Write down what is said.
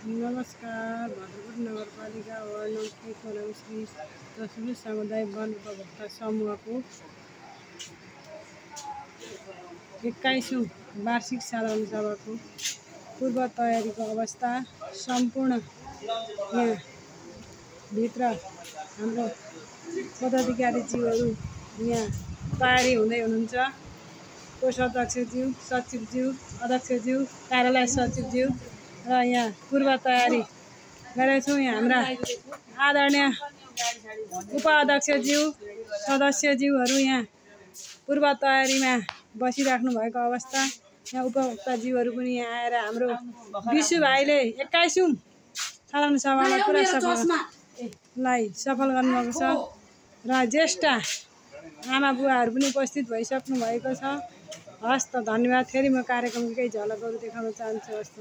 नमस्कार। भद्रकोट नगरपालिका ward number 1 को नाम श्री दशरथ सामुदायिक वन उपभोक्ता समूहको 21औं वार्षिक साधारण सभाको पूर्व तयारीको अवस्था सम्पूर्ण यहाँ भित्र हाम्रो पदाधिकारीज्यूहरू यहाँ तयारी हुँदै हुनुहुन्छ। कोषाध्यक्षज्यू, सचिवज्यू, अध्यक्षज्यू, कार्यालय सचिवज्यू र यहाँ पूर्व तयारी गरेछौँ। यहाँ हाम्रा आदरणीय उपाध्यक्षज्यू, सदस्यज्यूहरू यहाँ पूर्व तयारीमा बसिराख्नु भएको अवस्था। यहाँ उपभोक्ताज्यूहरू पनि यहाँ आएर हाम्रो विशु भाइले 21औं साधारण सभालाई पुरा सफल गर्नुभएको छ र ज्येष्ठ आमा बुवाहरू पनि उपस्थित भइसक्नु भएको छ। हस् त, धन्यवाद। फेरि म कार्यक्रमको केही झलकहरू देखाउन चाहन्छु। हस् त।